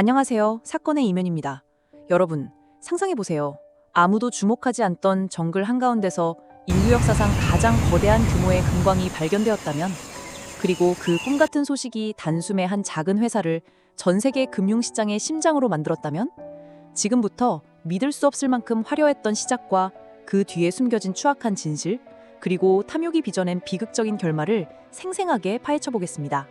안녕하세요. 사건의 이면입니다. 여러분, 상상해보세요. 아무도 주목하지 않던 정글 한가운데서 인류 역사상 가장 거대한 규모의 금광이 발견되었다면, 그리고 그 꿈같은 소식이 단숨에 한 작은 회사를 전 세계 금융시장의 심장으로 만들었다면, 지금부터 믿을 수 없을 만큼 화려했던 시작과 그 뒤에 숨겨진 추악한 진실, 그리고 탐욕이 빚어낸 비극적인 결말을 생생하게 파헤쳐보겠습니다.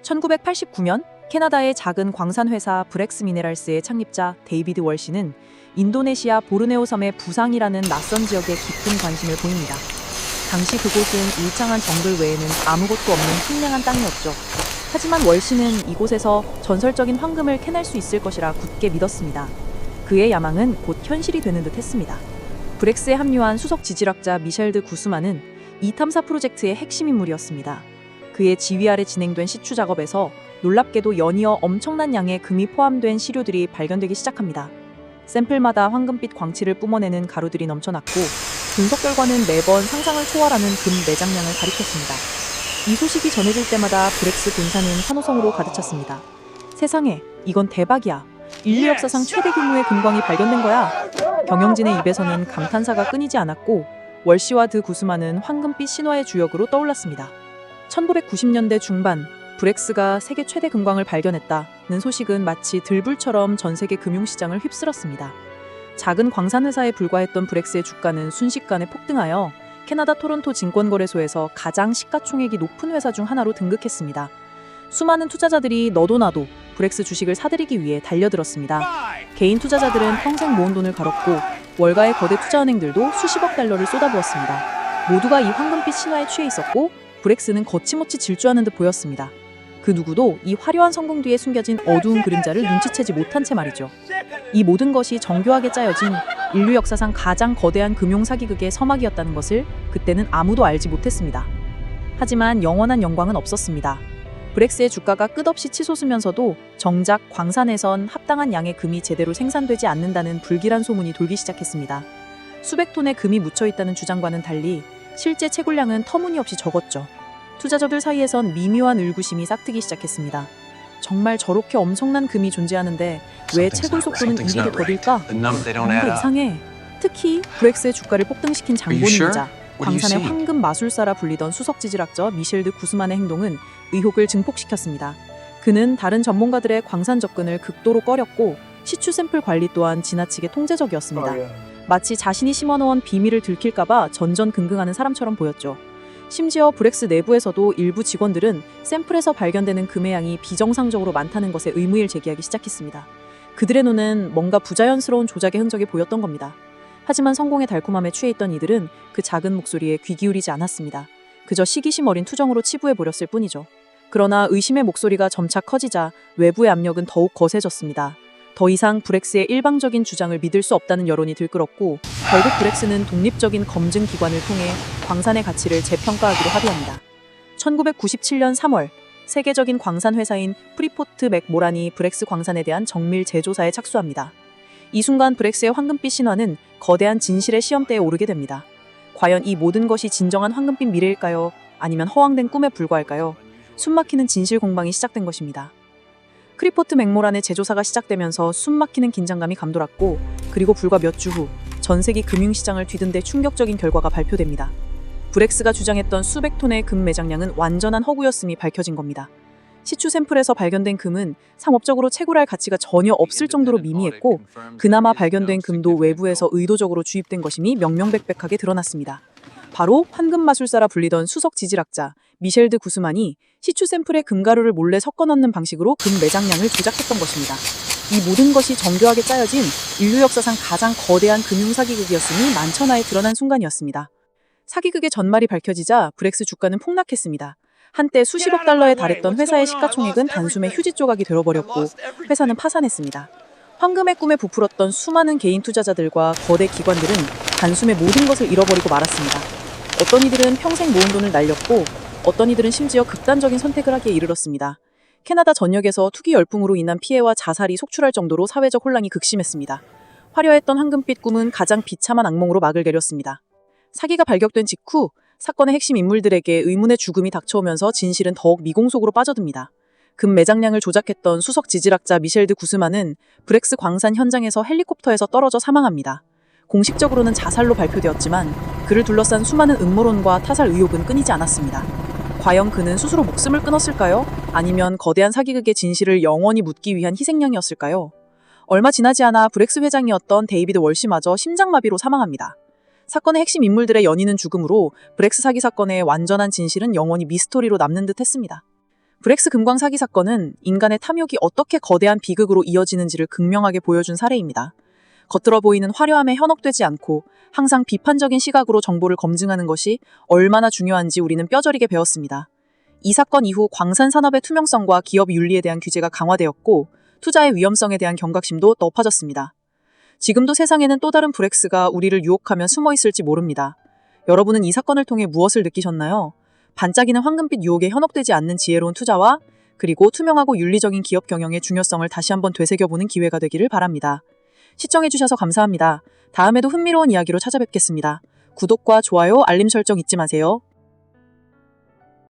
1989년 캐나다의 작은 광산회사 브렉스 미네랄스의 창립자 데이비드 월시는 인도네시아 보르네오 섬의 부상이라는 낯선 지역에 깊은 관심을 보입니다. 당시 그곳은 일창한 정글 외에는 아무것도 없는 황량한 땅이었죠. 하지만 월시는 이곳에서 전설적인 황금을 캐낼 수 있을 것이라 굳게 믿었습니다. 그의 야망은 곧 현실이 되는 듯 했습니다. 브렉스에 합류한 수석 지질학자 미셸 드 구스만은 이 탐사 프로젝트의 핵심 인물이었습니다. 그의 지휘 아래 진행된 시추 작업에서 놀랍게도 연이어 엄청난 양의 금이 포함된 시료들이 발견되기 시작합니다. 샘플마다 황금빛 광칠을 뿜어내는 가루들이 넘쳐났고, 분석 결과는 매번 상상을 초월하는 금 매장량을 가리켰습니다. 이 소식이 전해질 때마다 브렉스 본사는 환호성으로 가득 찼습니다. 세상에, 이건 대박이야. 인류 역사상 최대 규모의 금광이 발견된 거야. 경영진의 입에서는 감탄사가 끊이지 않았고, 월시와 드 구스만은 황금빛 신화의 주역으로 떠올랐습니다. 1990년대 중반, 브렉스가 세계 최대 금광을 발견했다는 소식은 마치 들불처럼 전 세계 금융시장을 휩쓸었습니다. 작은 광산회사에 불과했던 브렉스의 주가는 순식간에 폭등하여 캐나다 토론토 증권거래소에서 가장 시가총액이 높은 회사 중 하나로 등극했습니다. 수많은 투자자들이 너도 나도 브렉스 주식을 사들이기 위해 달려들었습니다. 개인 투자자들은 평생 모은 돈을 갈았고, 월가의 거대 투자은행들도 수십억 달러를 쏟아부었습니다. 모두가 이 황금빛 신화에 취해 있었고, 브렉스는 거침없이 질주하는 듯 보였습니다. 그 누구도 이 화려한 성공 뒤에 숨겨진 어두운 그림자를 눈치채지 못한 채 말이죠. 이 모든 것이 정교하게 짜여진 인류 역사상 가장 거대한 금융사기극의 서막이었다는 것을 그때는 아무도 알지 못했습니다. 하지만 영원한 영광은 없었습니다. 브렉스의 주가가 끝없이 치솟으면서도 정작 광산에선 합당한 양의 금이 제대로 생산되지 않는다는 불길한 소문이 돌기 시작했습니다. 수백 톤의 금이 묻혀있다는 주장과는 달리 실제 채굴량은 터무니없이 적었죠. 투자자들 사이에선 미묘한 의구심이 싹트기 시작했습니다. 정말 저렇게 엄청난 금이 존재하는데 왜 채굴 속도는 이리도 더딜까? 뭔가 이상해. 특히 브렉스의 주가를 폭등시킨 장본인이자 광산의 황금 마술사라 불리던 수석 지질학자 미셸 드 구스만의 행동은 의혹을 증폭시켰습니다. 그는 다른 전문가들의 광산 접근을 극도로 꺼렸고, 시추 샘플 관리 또한 지나치게 통제적이었습니다. 마치 자신이 심어놓은 비밀을 들킬까봐 전전긍긍하는 사람처럼 보였죠. 심지어 브렉스 내부에서도 일부 직원들은 샘플에서 발견되는 금의 양이 비정상적으로 많다는 것에 의문을 제기하기 시작했습니다. 그들의 눈은 뭔가 부자연스러운 조작의 흔적이 보였던 겁니다. 하지만 성공의 달콤함에 취해 있던 이들은 그 작은 목소리에 귀 기울이지 않았습니다. 그저 시기심 어린 투정으로 치부해버렸을 뿐이죠. 그러나 의심의 목소리가 점차 커지자 외부의 압력은 더욱 거세졌습니다. 더 이상 브렉스의 일방적인 주장을 믿을 수 없다는 여론이 들끓었고, 결국 브렉스는 독립적인 검증 기관을 통해 광산의 가치를 재평가하기로 합의합니다. 1997년 3월, 세계적인 광산 회사인 프리포트 맥모란이 브렉스 광산에 대한 정밀 재조사에 착수합니다. 이 순간 브렉스의 황금빛 신화는 거대한 진실의 시험대에 오르게 됩니다. 과연 이 모든 것이 진정한 황금빛 미래일까요? 아니면 허황된 꿈에 불과할까요? 숨막히는 진실 공방이 시작된 것입니다. 프리포트 맥모란의 재조사가 시작되면서 숨막히는 긴장감이 감돌았고, 그리고 불과 몇 주 후 전 세계 금융시장을 뒤흔들 충격적인 결과가 발표됩니다. 브렉스가 주장했던 수백 톤의 금 매장량은 완전한 허구였음이 밝혀진 겁니다. 시추 샘플에서 발견된 금은 상업적으로 채굴할 가치가 전혀 없을 정도로 미미했고, 그나마 발견된 금도 외부에서 의도적으로 주입된 것임이 명명백백하게 드러났습니다. 바로 황금 마술사라 불리던 수석 지질학자 미셸 드 구스만이 시추 샘플에 금가루를 몰래 섞어 넣는 방식으로 금 매장량을 조작했던 것입니다. 이 모든 것이 정교하게 짜여진 인류 역사상 가장 거대한 금융사기극이었음이 만천하에 드러난 순간이었습니다. 사기극의 전말이 밝혀지자 브렉스 주가는 폭락했습니다. 한때 수십억 달러에 달했던 회사의 시가총액은 단숨에 휴지 조각이 되어버렸고, 회사는 파산했습니다. 황금의 꿈에 부풀었던 수많은 개인 투자자들과 거대 기관들은 단숨에 모든 것을 잃어버리고 말았습니다. 어떤 이들은 평생 모은 돈을 날렸고, 어떤 이들은 심지어 극단적인 선택을 하기에 이르렀습니다. 캐나다 전역에서 투기 열풍으로 인한 피해와 자살이 속출할 정도로 사회적 혼란이 극심했습니다. 화려했던 황금빛 꿈은 가장 비참한 악몽으로 막을 내렸습니다. 사기가 발격된 직후 사건의 핵심 인물들에게 의문의 죽음이 닥쳐오면서 진실은 더욱 미공 속으로 빠져듭니다. 금 매장량을 조작했던 수석 지질학자 미셸 드 구스만은 브렉스 광산 현장에서 헬리콥터에서 떨어져 사망합니다. 공식적으로는 자살로 발표되었지만 그를 둘러싼 수많은 음모론과 타살 의혹은 끊이지 않았습니다. 과연 그는 스스로 목숨을 끊었을까요? 아니면 거대한 사기극의 진실을 영원히 묻기 위한 희생양이었을까요? 얼마 지나지 않아 브렉스 회장이었던 데이비드 월시마저 심장마비로 사망합니다. 사건의 핵심 인물들의 연이은 죽음으로 브렉스 사기 사건의 완전한 진실은 영원히 미스터리로 남는 듯 했습니다. 브렉스 금광 사기 사건은 인간의 탐욕이 어떻게 거대한 비극으로 이어지는지를 극명하게 보여준 사례입니다. 겉들어 보이는 화려함에 현혹되지 않고 항상 비판적인 시각으로 정보를 검증하는 것이 얼마나 중요한지 우리는 뼈저리게 배웠습니다. 이 사건 이후 광산 산업의 투명성과 기업 윤리에 대한 규제가 강화되었고 투자의 위험성에 대한 경각심도 높아졌습니다. 지금도 세상에는 또 다른 브렉스가 우리를 유혹하며 숨어 있을지 모릅니다. 여러분은 이 사건을 통해 무엇을 느끼셨나요? 반짝이는 황금빛 유혹에 현혹되지 않는 지혜로운 투자와 그리고 투명하고 윤리적인 기업 경영의 중요성을 다시 한번 되새겨보는 기회가 되기를 바랍니다. 시청해주셔서 감사합니다. 다음에도 흥미로운 이야기로 찾아뵙겠습니다. 구독과 좋아요, 알림 설정 잊지 마세요.